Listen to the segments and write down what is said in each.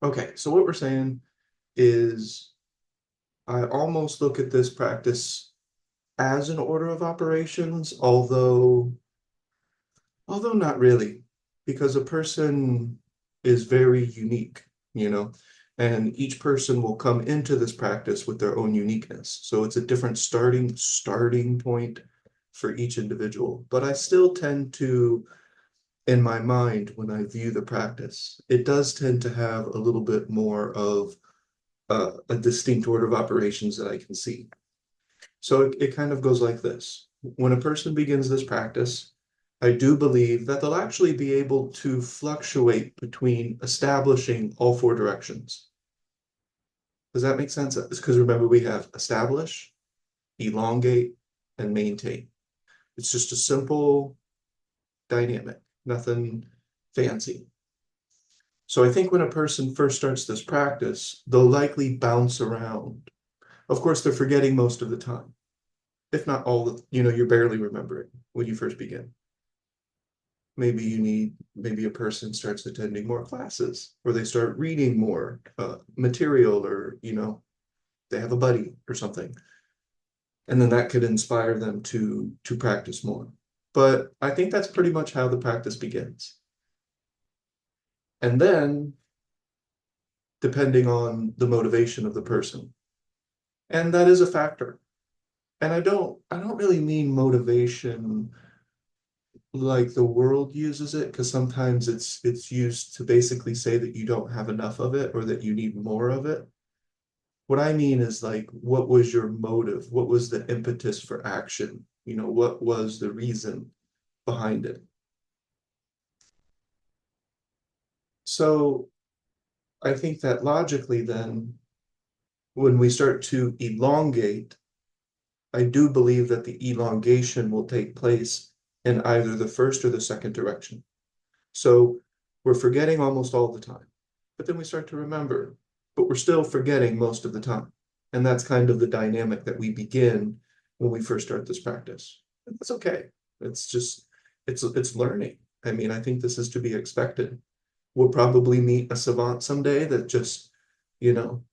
Okay, so what we're saying is I almost look at this practice as an order of operations, although not really, because a person is very unique, you know, and each person will come into this practice with their own uniqueness. So it's a different starting point for each individual. But I still tend to, in my mind, when I view the practice, it does tend to have a little bit more of a distinct order of operations that I can see. So it kind of goes like this. When a person begins this practice, I do believe that they'll actually be able to fluctuate between establishing all four directions. Does that make sense? It's because remember, we have establish, elongate, and maintain. It's just a simple dynamic, nothing fancy. So I think when a person first starts this practice, they'll likely bounce around. Of course, they're forgetting most of the time, if not all the, you're barely remembering when you first begin. Maybe a person starts attending more classes or they start reading more material, or they have a buddy or something, and then that could inspire them to practice more. But I think that's pretty much how the practice begins. And then, depending on the motivation of the person, and that is a factor. And I don't really mean motivation like the world uses it, because sometimes it's used to basically say that you don't have enough of it or that you need more of it. What I mean is, like, what was your motive? What was the impetus for action? What was the reason behind it? So I think that logically then, when we start to elongate, I do believe that the elongation will take place in either the first or the second direction. So we're forgetting almost all the time, but then we start to remember, but we're still forgetting most of the time. And that's kind of the dynamic that we begin when we first start this practice. It's okay. It's just, it's learning. I mean, I think this is to be expected. We'll probably meet a savant someday that just, you know,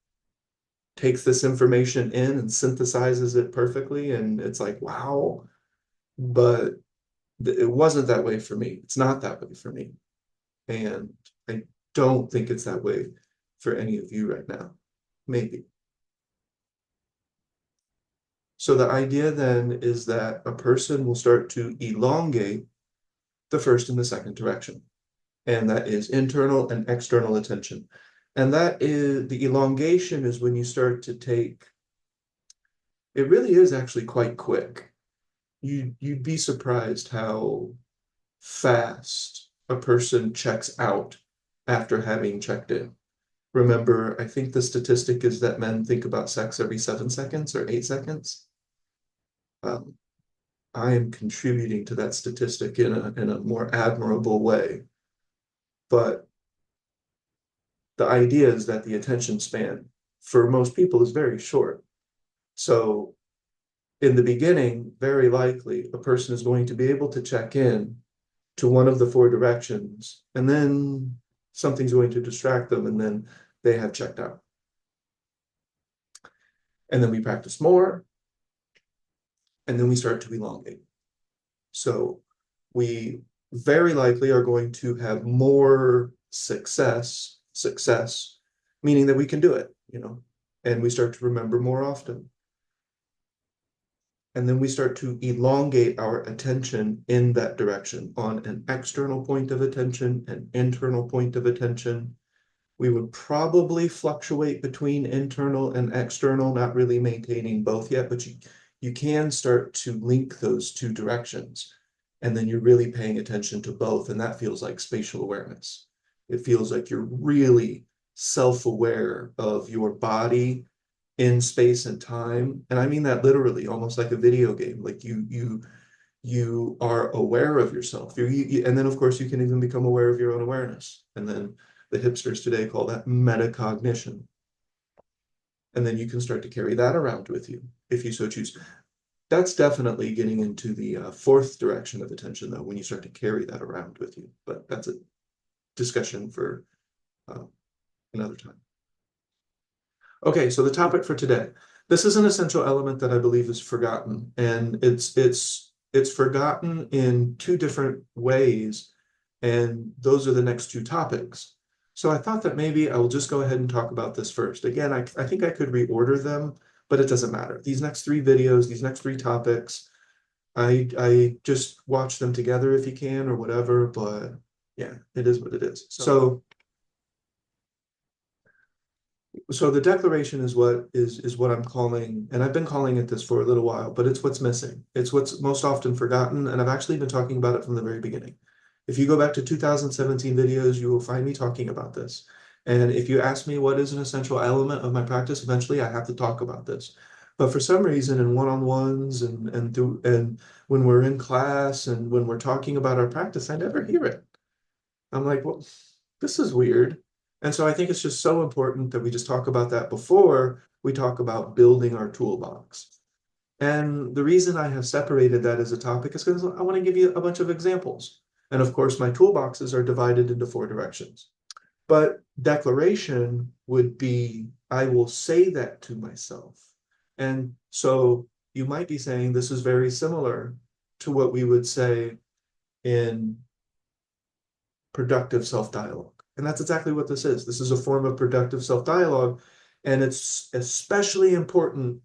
takes this information in and synthesizes it perfectly. And it's like, wow. But it wasn't that way for me. It's not that way for me. And I don't think it's that way for any of you right now. Maybe. So the idea then is that a person will start to elongate the first and the second direction. And that is internal and external attention. And that is the elongation is when you start to take, it really is actually quite quick. You'd be surprised how fast a person checks out after having checked in. Remember, I think the statistic is that men think about sex every 7 seconds or 8 seconds. Um, I am contributing to that statistic in a more admirable way. But the idea is that the attention span for most people is very short. So in the beginning, very likely a person is going to be able to check in to one of the four directions, and then something's going to distract them, and then they have checked out. And then we practice more, and then we start to elongate. So we very likely are going to have more success, meaning that we can do it, and we start to remember more often. And then we start to elongate our attention in that direction on an external point of attention, an internal point of attention. We would probably fluctuate between internal and external, not really maintaining both yet, but you can start to link those two directions. And then you're really paying attention to both. And that feels like spatial awareness. It feels like you're really self-aware of your body in space and time. And I mean that literally, almost like a video game. Like you are aware of yourself. And then of course you can even become aware of your own awareness. And then the hipsters today call that metacognition. And then you can start to carry that around with you if you so choose. That's definitely getting into the fourth direction of attention, though, when you start to carry that around with you. But that's a discussion for another time. Okay, so the topic for today. This is an essential element that I believe is forgotten, and it's forgotten in two different ways, and those are the next two topics. So I thought that maybe I will just go ahead and talk about this first. Again, I think I could reorder them, but it doesn't matter. These next three videos, these next three topics, I just watch them together if you can or whatever, but yeah, it is what it is. So the declaration is what I'm calling, and I've been calling it this for a little while, but it's what's missing. It's what's most often forgotten, and I've actually been talking about it from the very beginning. If you go back to 2017 videos, you will find me talking about this. And if you ask me what is an essential element of my practice, eventually I have to talk about this. But for some reason, in one-on-ones and when we're in class and when we're talking about our practice, I never hear it. I'm like, well, this is weird. And so I think it's just so important that we just talk about that before we talk about building our toolbox. And the reason I have separated that as a topic is because I want to give you a bunch of examples. And of course, my toolboxes are divided into four directions. But declaration would be, I will say that to myself. And so you might be saying this is very similar to what we would say in productive self-dialogue. And that's exactly what this is. This is a form of productive self-dialogue, and it's especially important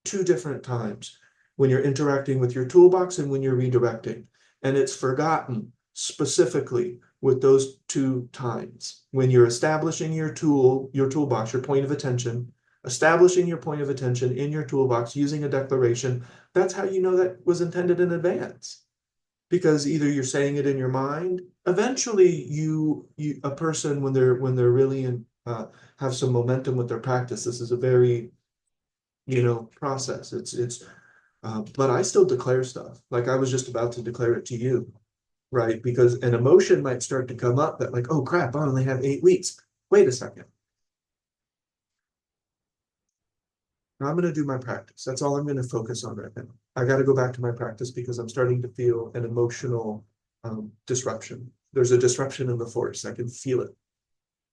two different times: when you're interacting with your toolbox and when you're redirecting. And it's forgotten specifically with those two times. When you're establishing your toolbox, your point of attention, establishing your point of attention in your toolbox using a declaration, that's how you know that was intended in advance. Because either you're saying it in your mind, eventually a person when they're really in have some momentum with their practice, this is a very process. But I still declare stuff. Like I was just about to declare it to you, right? Because an emotion might start to come up that like, oh crap, I only have 8 weeks. Wait a second. Now I'm going to do my practice. That's all I'm going to focus on right now. I got to go back to my practice because I'm starting to feel an emotional disruption. There's a disruption in the force. I can feel it.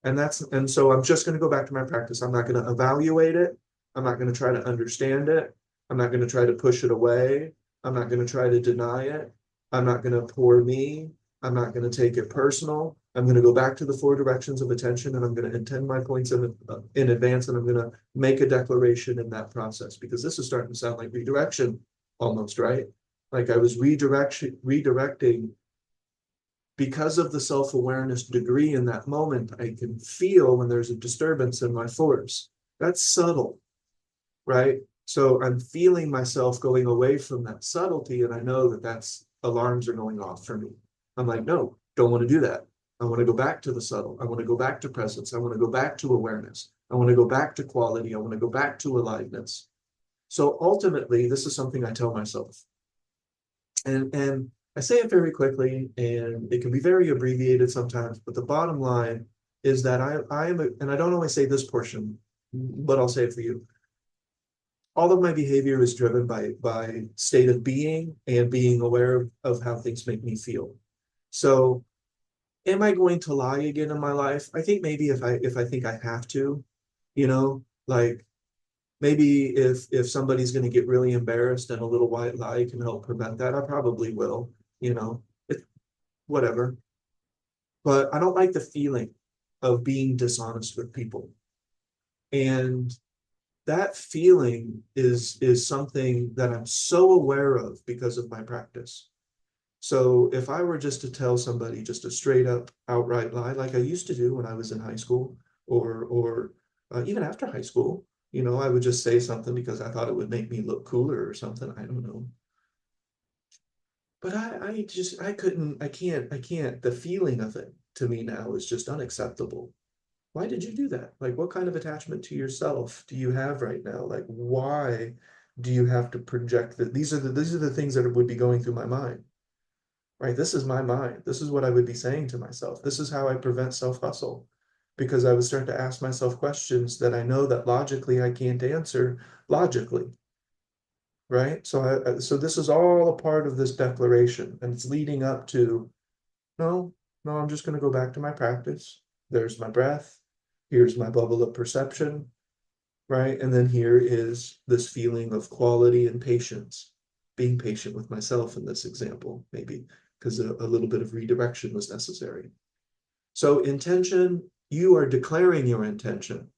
And so I'm just going to go back to my practice. I'm not going to evaluate it. I'm not going to try to understand it. I'm not going to try to push it away. I'm not going to try to deny it. I'm not going to pour me. I'm not going to take it personal. I'm going to go back to the four directions of attention, and I'm going to intend my points in advance, and I'm going to make a declaration in that process, because this is starting to sound like redirection almost, right? Like I was redirecting because of the self-awareness degree in that moment. I can feel when there's a disturbance in my force. That's subtle, right? So I'm feeling myself going away from that subtlety, and I know that that's alarms are going off for me. I'm like, no, don't want to do that. I want to go back to the subtle. I want to go back to presence. I want to go back to awareness. I want to go back to quality. I want to go back to aliveness. So ultimately, this is something I tell myself. And I say it very quickly, and it can be very abbreviated sometimes, but the bottom line is that and I don't always say this portion, but I'll say it for you. All of my behavior is driven by state of being and being aware of how things make me feel. So am I going to lie again in my life? I think maybe if I think I have to, like maybe if somebody's going to get really embarrassed and a little white lie can help prevent that, I probably will, it, whatever. But I don't like the feeling of being dishonest with people. And that feeling is something that I'm so aware of because of my practice. So if I were just to tell somebody just a straight up outright lie, like I used to do when I was in high school, or even after high school, I would just say something because I thought it would make me look cooler or something. I don't know. But I can't. The feeling of it to me now is just unacceptable. Why did you do that? Like, what kind of attachment to yourself do you have right now? Like, why do you have to project that? These are the things that would be going through my mind, right? This is my mind. This is what I would be saying to myself. This is how I prevent self-hustle, because I would start to ask myself questions that I know that logically I can't answer logically, right? So this is all a part of this declaration, and it's leading up to, no, I'm just going to go back to my practice. There's my breath. Here's my bubble of perception, right? And then here is this feeling of quality and patience, being patient with myself in this example, maybe because a little bit of redirection was necessary. So intention, you are declaring your intention.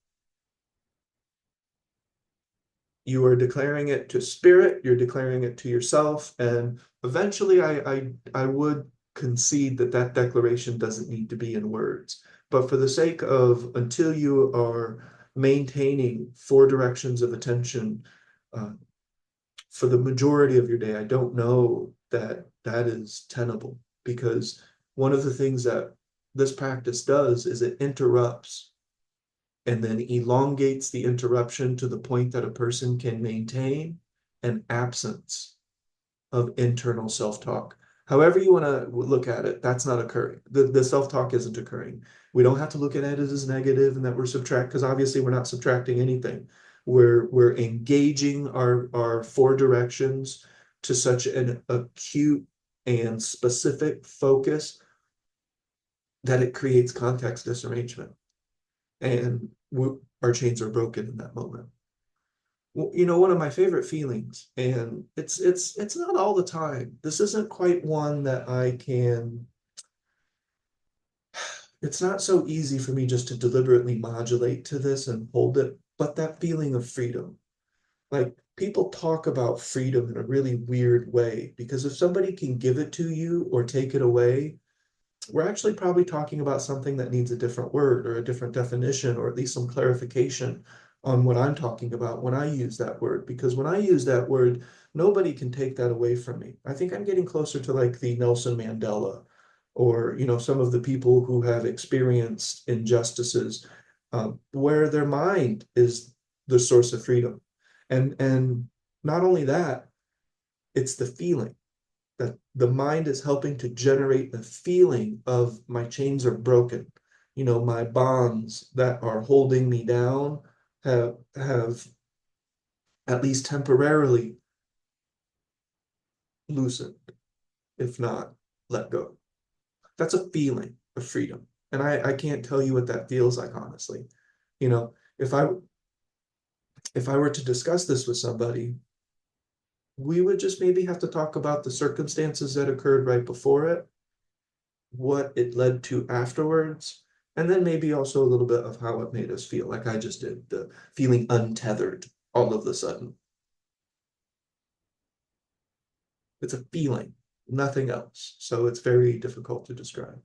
You are declaring it to spirit, you're declaring it to yourself, and eventually I would concede that that declaration doesn't need to be in words. But for the sake of until you are maintaining four directions of attention uh, for the majority of your day, I don't know that that is tenable because one of the things that this practice does is it interrupts and then elongates the interruption to the point that a person can maintain an absence of internal self-talk. However you want to look at it, that's not occurring. The self-talk isn't occurring. We don't have to look at it as negative and that we're subtract, because obviously we're not subtracting anything. We're engaging our four directions to such an acute and specific focus that it creates context disarrangement. And our chains are broken in that moment. Well, one of my favorite feelings, and it's not all the time. This isn't quite one that I can. It's not so easy for me just to deliberately modulate to this and hold it, but that feeling of freedom. Like people talk about freedom in a really weird way because if somebody can give it to you or take it away, we're actually probably talking about something that needs a different word or a different definition or at least some clarification on what I'm talking about when I use that word. Because when I use that word, nobody can take that away from me. I think I'm getting closer to like the Nelson Mandela or, some of the people who have experienced injustices where their mind is the source of freedom. And not only that, it's the feeling that the mind is helping to generate the feeling of my chains are broken. My bonds that are holding me down have at least temporarily loosened, if not let go. That's a feeling of freedom. And I can't tell you what that feels like, honestly. You know, if I if I were to discuss this with somebody, we would just maybe have to talk about the circumstances that occurred right before it, what it led to afterwards, and then maybe also a little bit of how it made us feel, like I just did, the feeling untethered all of a sudden. It's a feeling, nothing else. So it's very difficult to describe.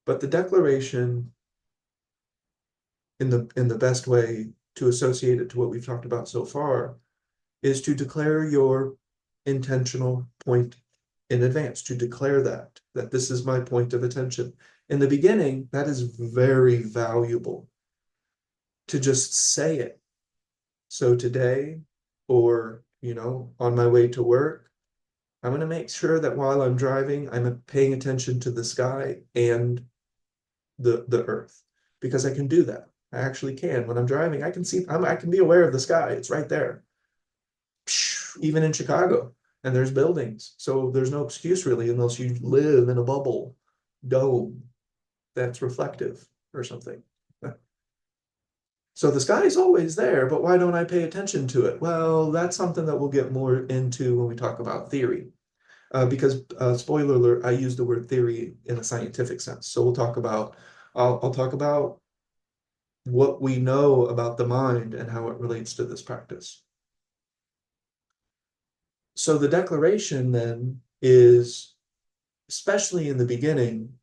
But the declaration, in the best way to associate it to what we've talked about so far, is to declare your intentional point in advance, to declare that this is my point of attention. In the beginning, that is very valuable to just say it. So today, or, on my way to work, I'm going to make sure that while I'm driving, I'm paying attention to the sky and the earth because I can do that. I actually can. When I'm driving, I can see, I can be aware of the sky. It's right there, even in Chicago. And there's buildings. So there's no excuse really, unless you live in a bubble dome that's reflective or something. So the sky is always there, but why don't I pay attention to it? Well, that's something that we'll get more into when we talk about theory. Because spoiler alert, I use the word theory in a scientific sense. So I'll talk about what we know about the mind and how it relates to this practice. So the declaration then is, especially in the beginning,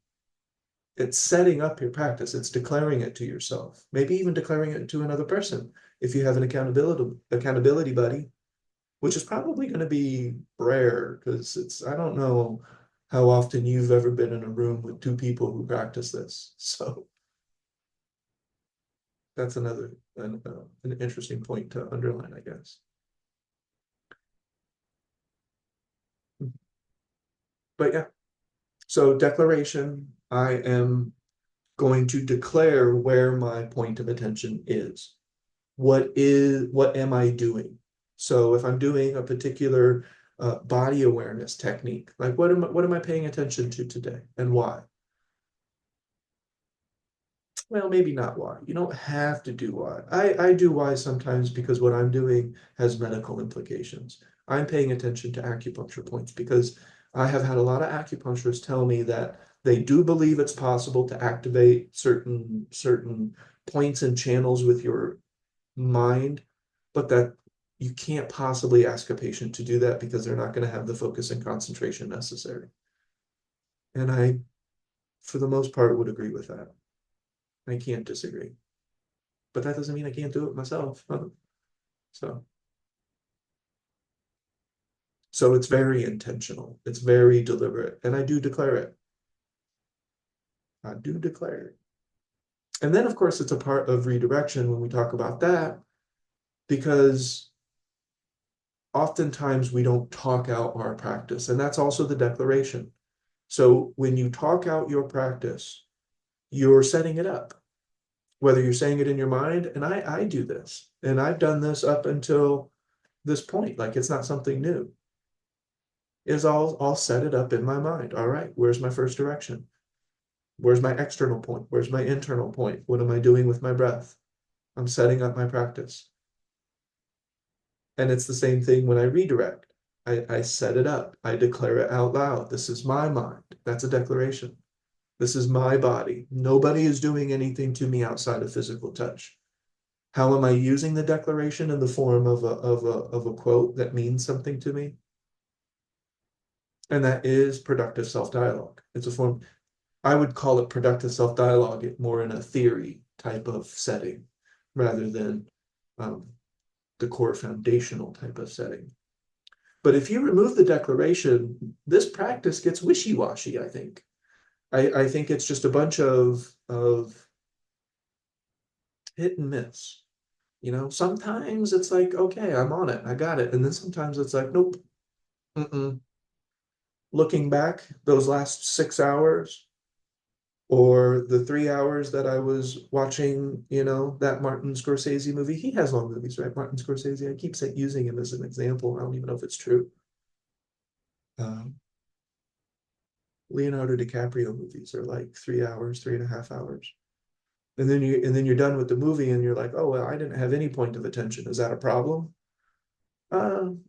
it's setting up your practice. It's declaring it to yourself, maybe even declaring it to another person if you have an accountability buddy, which is probably going to be rare because I don't know how often you've ever been in a room with two people who practice this. So that's an interesting point to underline, I guess. But yeah, so declaration, I am going to declare where my point of attention is. What am I doing? So if I'm doing a particular body awareness technique, like what am I paying attention to today and why? Well, maybe not why. You don't have to do why. I do why sometimes because what I'm doing has medical implications. I'm paying attention to acupuncture points because I have had a lot of acupuncturists tell me that they do believe it's possible to activate certain points and channels with your mind, but that you can't possibly ask a patient to do that because they're not going to have the focus and concentration necessary. And I, for the most part, would agree with that. I can't disagree. But that doesn't mean I can't do it myself. So, so it's very intentional. It's very deliberate, and I do declare it. I do declare it. And then, of course, it's a part of redirection when we talk about that, because oftentimes we don't talk out our practice, and that's also the declaration. So when you talk out your practice, you're setting it up, whether you're saying it in your mind, and I do this, and I've done this up until this point, like it's not something new. Is I'll set it up in my mind. All right, where's my first direction? Where's my external point? Where's my internal point? What am I doing with my breath? I'm setting up my practice. And it's the same thing when I redirect. I set it up. I declare it out loud. This is my mind. That's a declaration. This is my body. Nobody is doing anything to me outside of physical touch. How am I using the declaration in the form of a quote that means something to me? And that is productive self-dialogue. It's a form, I would call it productive self-dialogue more in a theory type of setting rather than um, the core foundational type of setting. But if you remove the declaration, this practice gets wishy-washy, I think. I think it's just a bunch of hit and miss. You know, sometimes it's like, okay, I'm on it, I got it. And then sometimes it's like, nope, mm-mm. Looking back, those last 6 hours, or the 3 hours that I was watching, that Martin Scorsese movie. He has long movies, right? Martin Scorsese. I keep using him as an example. I don't even know if it's true. Um, Leonardo DiCaprio movies are like 3 hours, 3.5 hours. And then you're done with the movie and you're like, oh well, I didn't have any point of attention. Is that a problem?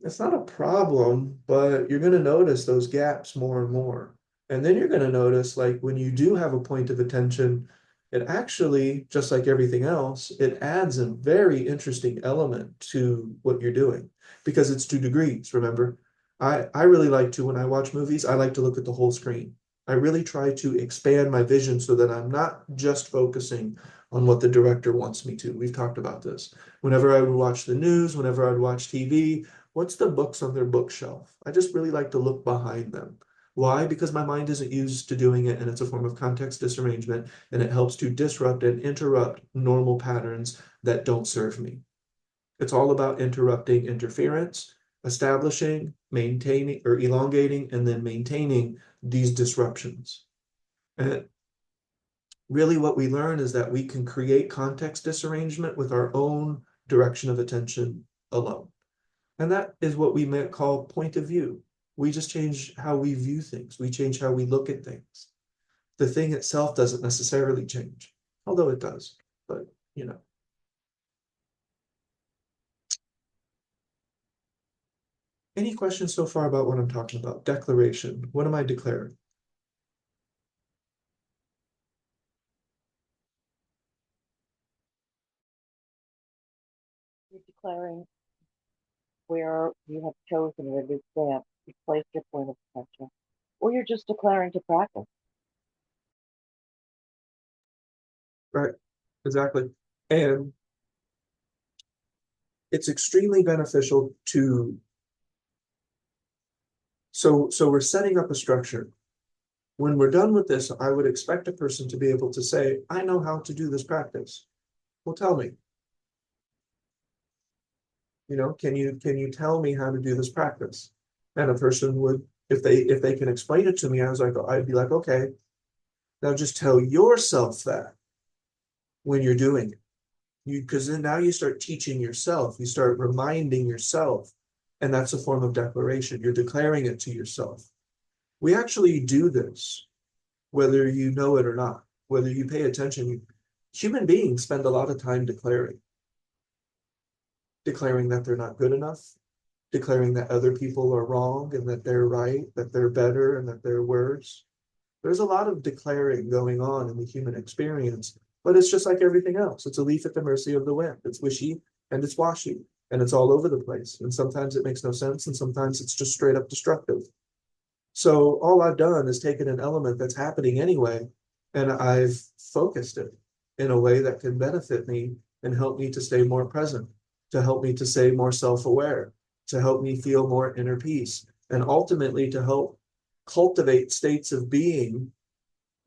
It's not a problem, but you're going to notice those gaps more and more. And then you're going to notice, like, when you do have a point of attention, it actually, just like everything else, it adds a very interesting element to what you're doing because it's 2 degrees, remember? I really like to, when I watch movies, I like to look at the whole screen. I really try to expand my vision so that I'm not just focusing on what the director wants me to. We've talked about this. Whenever I would watch the news, whenever I'd watch TV, what's the books on their bookshelf? I just really like to look behind them. Why? Because my mind isn't used to doing it, and it's a form of context disarrangement, and it helps to disrupt and interrupt normal patterns that don't serve me. It's all about interrupting interference, establishing, maintaining, or elongating, and then maintaining these disruptions. And really what we learn is that we can create context disarrangement with our own direction of attention alone. And that is what we might call point of view. We just change how we view things. We change how we look at things. The thing itself doesn't necessarily change, although it does. But, you know. Any questions so far about what I'm talking about? Declaration. What am I declaring? You're declaring where you have chosen where to stand, you place your point of attention, or you're just declaring to practice. Right. Exactly. And it's extremely beneficial to, so we're setting up a structure. When we're done with this, I would expect a person to be able to say, I know how to do this practice. Well, tell me, can you tell me how to do this practice? And a person would, if they can explain it to me, I'd be like, okay, now just tell yourself that when you're doing it. Because then now you start teaching yourself, you start reminding yourself, and that's a form of declaration. You're declaring it to yourself. We actually do this, whether you know it or not, whether you pay attention. human beings spend a lot of time declaring that they're not good enough, declaring that other people are wrong and that they're right, that they're better and that they're worse. There's a lot of declaring going on in the human experience, but it's just like everything else. It's a leaf at the mercy of the wind. It's wishy and it's washy and it's all over the place. And sometimes it makes no sense and sometimes it's just straight up destructive. So all I've done is taken an element that's happening anyway, and I've focused it in a way that can benefit me and help me to stay more present, to help me to stay more self-aware, to help me feel more inner peace, and ultimately to help cultivate states of being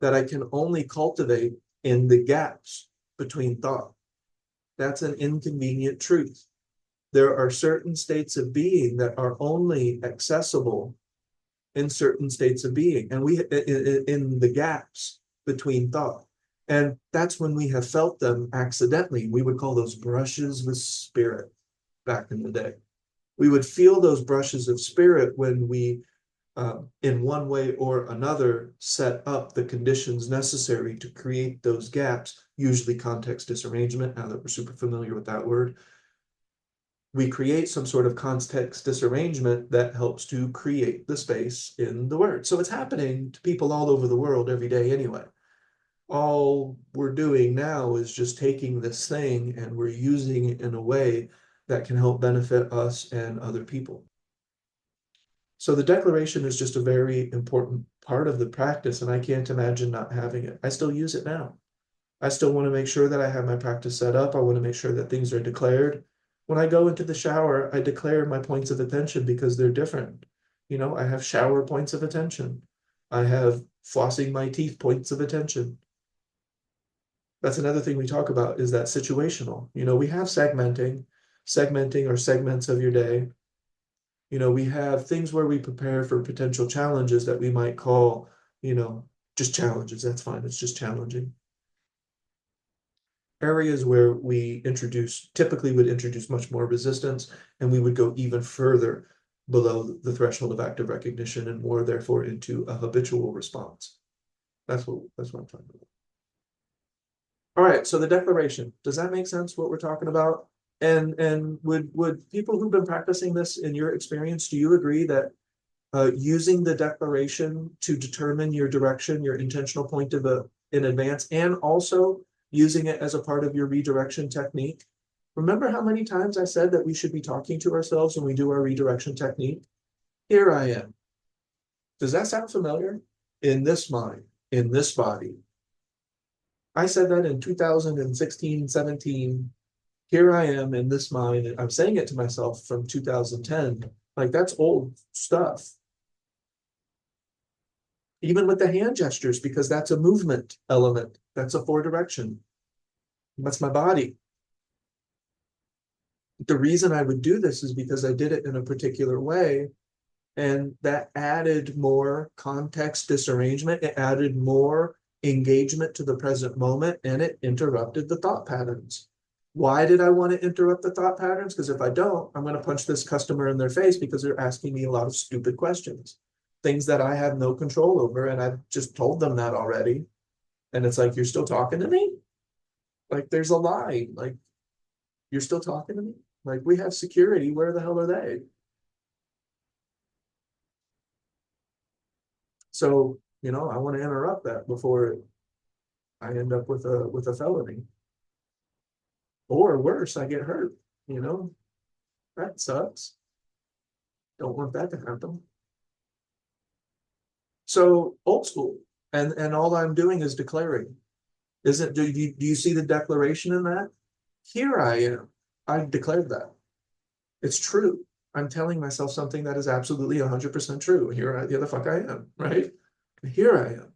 that I can only cultivate in the gaps between thought. That's an inconvenient truth. There are certain states of being that are only accessible in certain states of being, and we in the gaps between thought. And that's when we have felt them accidentally. We would call those brushes with spirit back in the day. We would feel those brushes of spirit when we, in one way or another, set up the conditions necessary to create those gaps, usually context disarrangement, now that we're super familiar with that word. We create some sort of context disarrangement that helps to create the space in the word. So it's happening to people all over the world every day anyway. All we're doing now is just taking this thing and we're using it in a way that can help benefit us and other people. So the declaration is just a very important part of the practice, and I can't imagine not having it. I still use it now. I still want to make sure that I have my practice set up. I want to make sure that things are declared. When I go into the shower, I declare my points of attention because they're different. You know, I have shower points of attention. I have flossing my teeth points of attention. That's another thing we talk about is that situational. You know, we have segmenting or segments of your day. You know, we have things where we prepare for potential challenges that we might call, you know, just challenges. That's fine. It's just challenging. Areas where we typically would introduce much more resistance, and we would go even further below the threshold of active recognition and more therefore into a habitual response. That's what I'm talking about. All right, so the declaration, does that make sense what we're talking about? And would people who've been practicing this in your experience, do you agree that using the declaration to determine your direction, your intentional point in advance, and also using it as a part of your redirection technique? Remember how many times I said that we should be talking to ourselves when we do our redirection technique? Here I am. Does that sound familiar? In this mind, in this body. I said that in 2016, 17. Here I am in this mind. And I'm saying it to myself from 2010. Like that's old stuff. Even with the hand gestures, because that's a movement element. That's a four direction. That's my body. The reason I would do this is because I did it in a particular way, and that added more context disarrangement. It added more engagement to the present moment, and it interrupted the thought patterns. Why did I want to interrupt the thought patterns? Because if I don't, I'm going to punch this customer in their face because they're asking me a lot of stupid questions, things that I have no control over. And I've just told them that already. And it's like, you're still talking to me? Like, there's a lie. Like, you're still talking to me? Like, we have security. Where the hell are they? So, you know, I want to interrupt that before I end up with a felony. Or worse, I get hurt. You know, that sucks. Don't want that to happen. So old school. And all I'm doing is declaring. Isn't do you see the declaration in that? Here I am. I declared that. It's true. I'm telling myself something that is absolutely 100% true. Here the fuck I am, right? Here I am.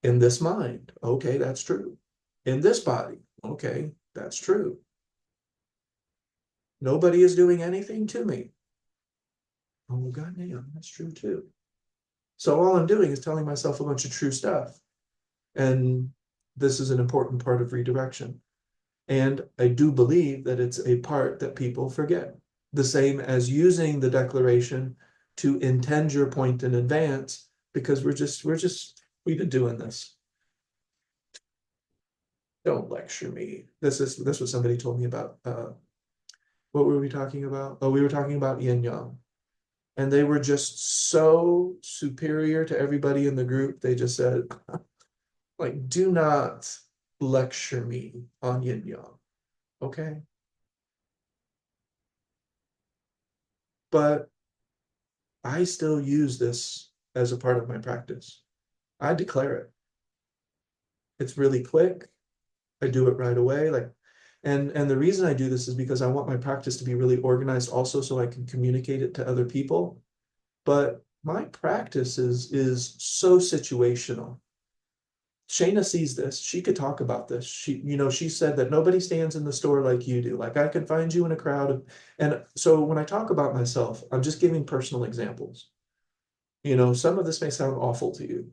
In this mind, okay, that's true. In this body, okay, that's true. Nobody is doing anything to me. Oh, goddamn, that's true too. So all I'm doing is telling myself a bunch of true stuff. And this is an important part of redirection. And I do believe that it's a part that people forget. The same as using the declaration to intend your point in advance, because we've been doing this. Don't lecture me. This was somebody told me about. What were we talking about? Oh, we were talking about yin yang. And they were just so superior to everybody in the group. They just said, like, do not lecture me on yin yang. Okay. But I still use this as a part of my practice. I declare it. It's really quick. I do it right away. Like, and the reason I do this is because I want my practice to be really organized also so I can communicate it to other people. But my practice is so situational. Shayna sees this. She could talk about this. She said that nobody stands in the store like you do. Like I could find you in a crowd and so when I talk about myself, I'm just giving personal examples. Some of this may sound awful to you.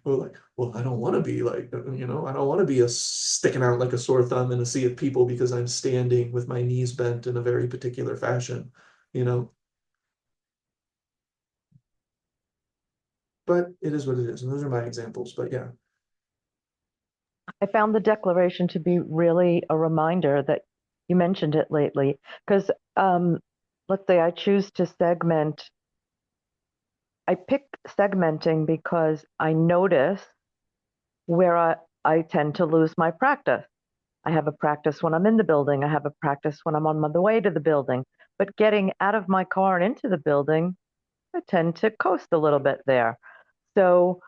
Well, like, well, I don't want to be like, I don't want to be a sticking out like a sore thumb in a sea of people because I'm standing with my knees bent in a very particular fashion, you know. But it is what it is, and those are my examples. But yeah. I found the declaration to be really a reminder that you mentioned it lately. Because let's say I choose to segment, I pick segmenting because I notice where I tend to lose my practice. I have a practice when I'm in the building, I have a practice when I'm on the way to the building. But getting out of my car and into the building, I tend to coast a little bit there. So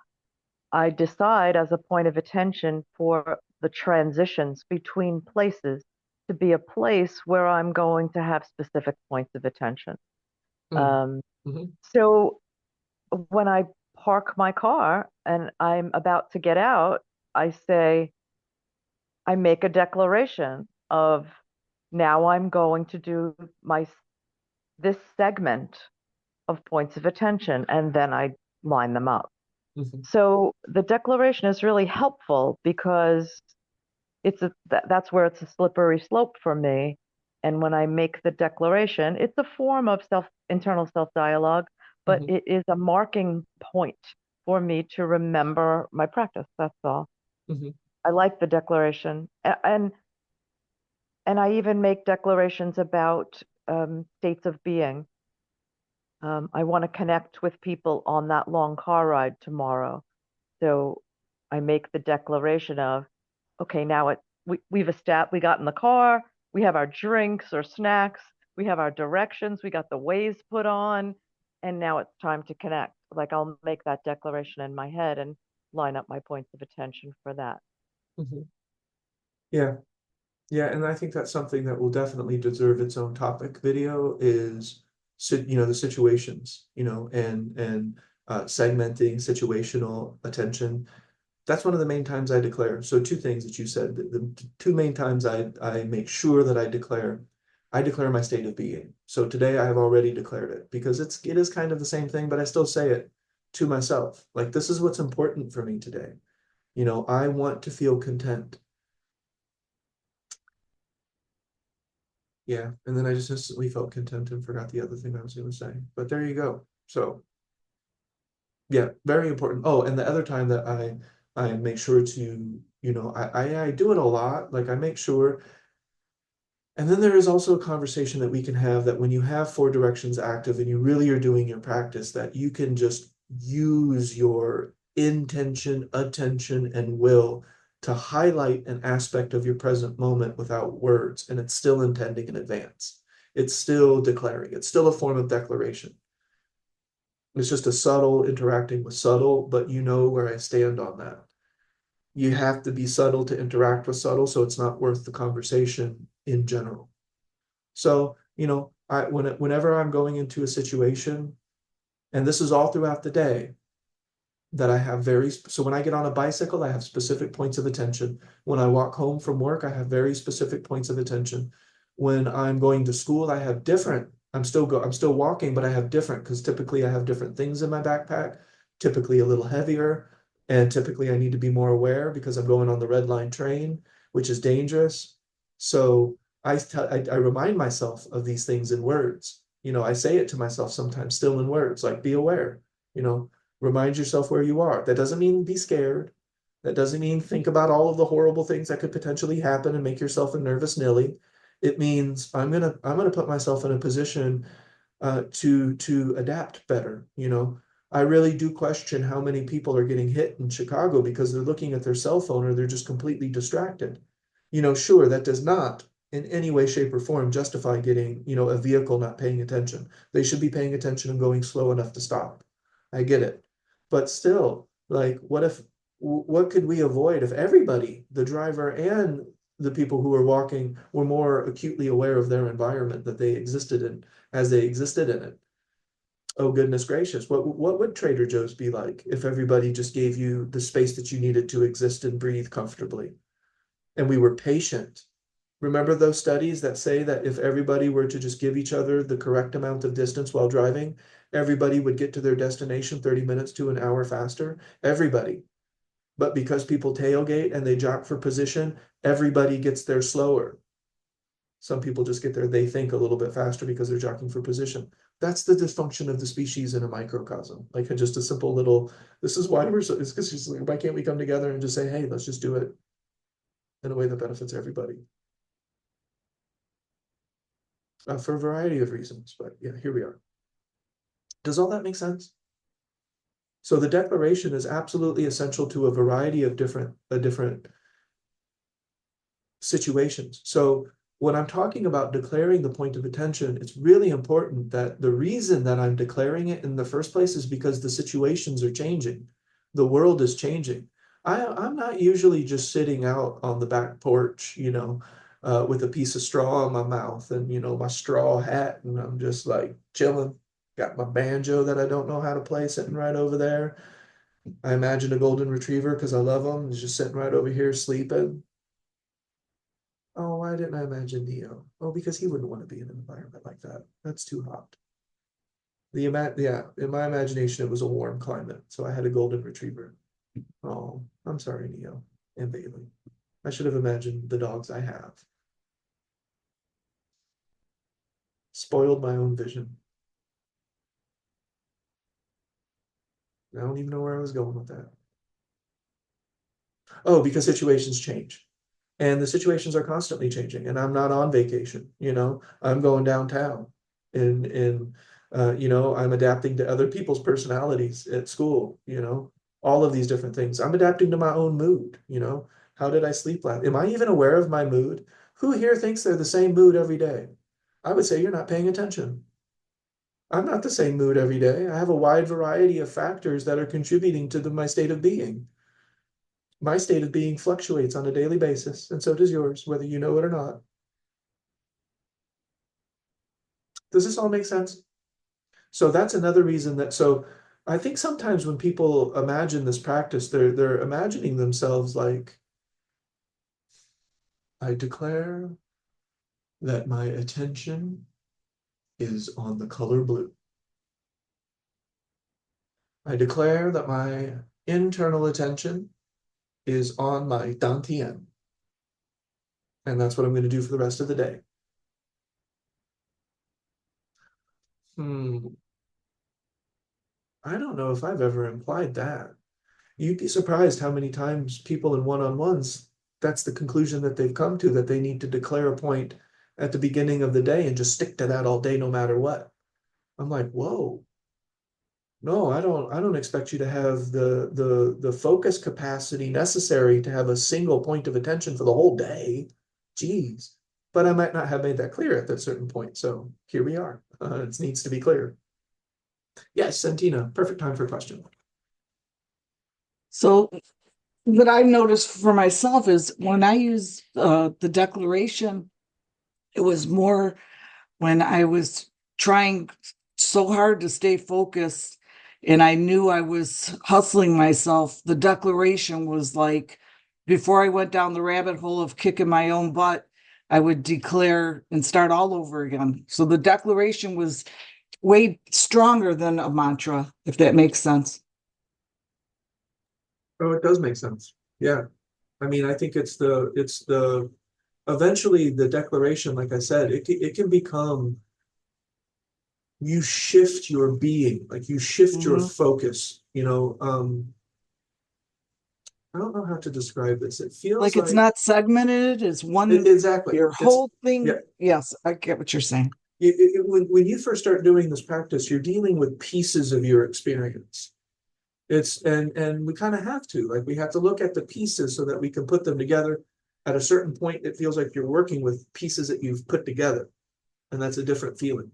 I decide as a point of attention for the transitions between places to be a place where I'm going to have specific points of attention. Mm. Um, Hmm. so when I park my car and I'm about to get out, I make a declaration of now I'm going to do this segment of points of attention, and then I line them up. Hmm. So the declaration is really helpful because that's where it's a slippery slope for me. And when I make the declaration, it's a form of internal self dialogue, but Hmm. it is a marking point for me to remember my practice. That's all. Hmm. I like the declaration, and I even make declarations about states of being. I want to connect with people on that long car ride tomorrow. So I make the declaration of, okay, now we've established, we got in the car, we have our drinks or snacks, we have our directions, we got the ways put on, and now it's time to connect. Like I'll make that declaration in my head and line up my points of attention for that. Hmm. Yeah. Yeah, and I think that's something that will definitely deserve its own topic video is the situations, and segmenting situational attention. That's one of the main times I declare. So two things that you said, the two main times I make sure that I declare my state of being. So today I have already declared it because it is kind of the same thing, but I still say it to myself. Like this is what's important for me today. I want to feel content. Yeah, and then I just instantly felt content and forgot the other thing I was going to say. But there you go. So yeah, very important. Oh, and the other time that I make sure to, I do it a lot. Like I make sure. And then there is also a conversation that we can have that when you have four directions active and you really are doing your practice, that you can just use your intention, attention, and will to highlight an aspect of your present moment without words. And it's still intending in advance. It's still declaring. It's still a form of declaration. It's just a subtle interacting with subtle, but you know where I stand on that. You have to be subtle to interact with subtle, so it's not worth the conversation in general. So, whenever I'm going into a situation, and this is all throughout the day, that I have so when I get on a bicycle, I have specific points of attention. When I walk home from work, I have very specific points of attention. When I'm going to school, I have different, I'm still walking, but I have different because typically I have different things in my backpack, typically a little heavier, and typically I need to be more aware because I'm going on the red line train, which is dangerous. So I remind myself of these things in words. I say it to myself sometimes still in words, like be aware, you know, remind yourself where you are. That doesn't mean be scared. That doesn't mean think about all of the horrible things that could potentially happen and make yourself a nervous Nelly. It means I'm gonna put myself in a position to adapt better. I really do question how many people are getting hit in Chicago because they're looking at their cell phone or they're just completely distracted. Sure, that does not in any way, shape, or form justify getting, a vehicle not paying attention. They should be paying attention and going slow enough to stop. I get it. But still, like, what could we avoid if everybody, the driver and the people who were walking, were more acutely aware of their environment that they existed in as they existed in it? Oh, goodness gracious. What would Trader Joe's be like if everybody just gave you the space that you needed to exist and breathe comfortably? And we were patient. Remember those studies that say that if everybody were to just give each other the correct amount of distance while driving, everybody would get to their destination 30 minutes to an hour faster? Everybody. But because people tailgate and they jock for position, everybody gets there slower. Some people just get there, they think, a little bit faster because they're jockeying for position. That's the dysfunction of the species in a microcosm. Like just a simple little, this is why we're so, it's because like, why can't we come together and just say, hey, let's just do it in a way that benefits everybody? For a variety of reasons, but yeah, here we are. Does all that make sense? So the declaration is absolutely essential to a variety of different situations. So when I'm talking about declaring the point of attention, it's really important that the reason that I'm declaring it in the first place is because the situations are changing. The world is changing. I'm not usually just sitting out on the back porch, with a piece of straw in my mouth and, my straw hat, and I'm just like chilling. Got my banjo that I don't know how to play sitting right over there. I imagine a golden retriever because I love them. Is just sitting right over here sleeping. Oh, why didn't I imagine Neo? Oh, because he wouldn't want to be in an environment like that. That's too hot. Yeah, in my imagination, it was a warm climate, so I had a golden retriever. Oh, I'm sorry, Neo and Bailey. I should have imagined the dogs I have. Spoiled my own vision. I don't even know where I was going with that. Oh, because situations change. And the situations are constantly changing, and I'm not on vacation. I'm going downtown, and I'm adapting to other people's personalities at school. All of these different things. I'm adapting to my own mood. How did I sleep last? Am I even aware of my mood? Who here thinks they're the same mood every day? I would say you're not paying attention. I'm not the same mood every day. I have a wide variety of factors that are contributing to my state of being. My state of being fluctuates on a daily basis, and so does yours, whether you know it or not. Does this all make sense? So that's another reason so I think sometimes when people imagine this practice, they're imagining themselves like, I declare that my attention is on the color blue. I declare that my internal attention is on my dantian. And that's what I'm going to do for the rest of the day. Hmm. I don't know if I've ever implied that. You'd be surprised how many times people in one-on-ones, that's the conclusion that they've come to, that they need to declare a point at the beginning of the day and just stick to that all day, no matter what. I'm like, whoa, no, I don't expect you to have the focus capacity necessary to have a single point of attention for the whole day. Geez. But I might not have made that clear at that certain point. So here we are. It needs to be clear. Yes, Santina, perfect time for a question. So what I've noticed for myself is when I use the declaration, it was more when I was trying so hard to stay focused and I knew I was hustling myself. The declaration was like, before I went down the rabbit hole of kicking my own butt, I would declare and start all over again. So the declaration was way stronger than a mantra, if that makes sense. Oh, it does make sense. Yeah. I mean, I think eventually the declaration, like I said, it can become, you shift your being, like you shift your Mhm. focus, I don't know how to describe this. It feels Like it's not segmented, it's one, exactly. your It's whole yeah. thing. Yes, I get what you're saying. When you first start doing this practice, you're dealing with pieces of your experience. And we kind of have to, like, we have to look at the pieces so that we can put them together. At a certain point, it feels like you're working with pieces that you've put together, and that's a different feeling.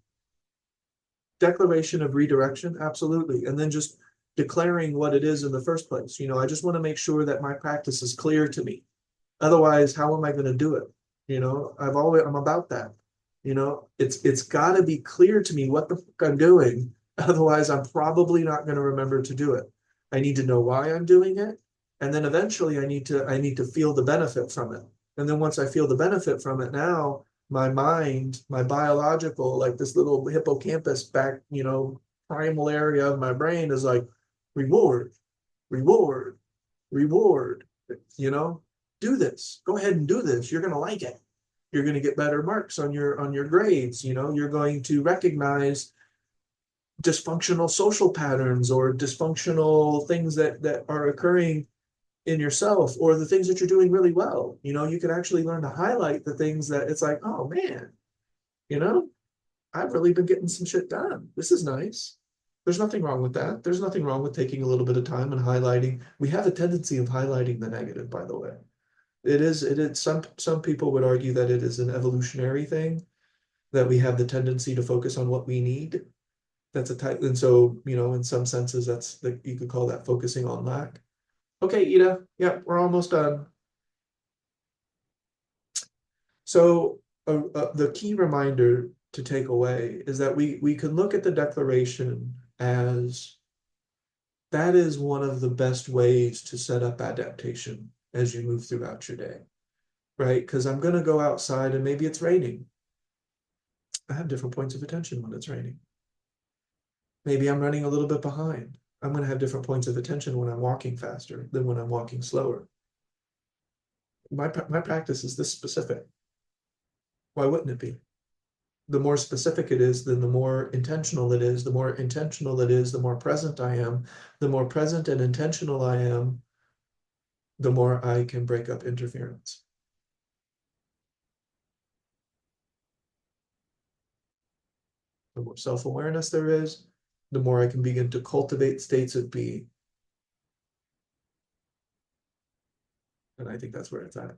Declaration of redirection, absolutely. And then just declaring what it is in the first place. I just want to make sure that my practice is clear to me. Otherwise, how am I going to do it? I'm about that. It's got to be clear to me what the fuck I'm doing. Otherwise, I'm probably not going to remember to do it. I need to know why I'm doing it, and then eventually I need to feel the benefit from it. And then once I feel the benefit from it, now my mind, my biological, like this little hippocampus back, primal area of my brain is like reward, reward, reward. You know, do this. Go ahead and do this. You're gonna like it. You're gonna get better marks on your grades. You're going to recognize dysfunctional social patterns or dysfunctional things that are occurring in yourself, or the things that you're doing really well. You can actually learn to highlight the things that it's like, oh man, you know, I've really been getting some shit done. This is nice. There's nothing wrong with that. There's nothing wrong with taking a little bit of time and highlighting. We have a tendency of highlighting the negative, by the way. It is some people would argue that it is an evolutionary thing, that we have the tendency to focus on what we need. That's a type, and so, in some senses, you could call that focusing on lack. Okay, Ida. Yeah, we're almost done. So the key reminder to take away is that we can look at the declaration as that is one of the best ways to set up adaptation as you move throughout your day, right? Because I'm going to go outside and maybe it's raining. I have different points of attention when it's raining. Maybe I'm running a little bit behind. I'm going to have different points of attention when I'm walking faster than when I'm walking slower. My practice is this specific. Why wouldn't it be? The more specific it is, then the more intentional it is. The more intentional it is, the more present I am. The more present and intentional I am, the more I can break up interference. The more self-awareness there is, the more I can begin to cultivate states of being. And I think that's where it's at.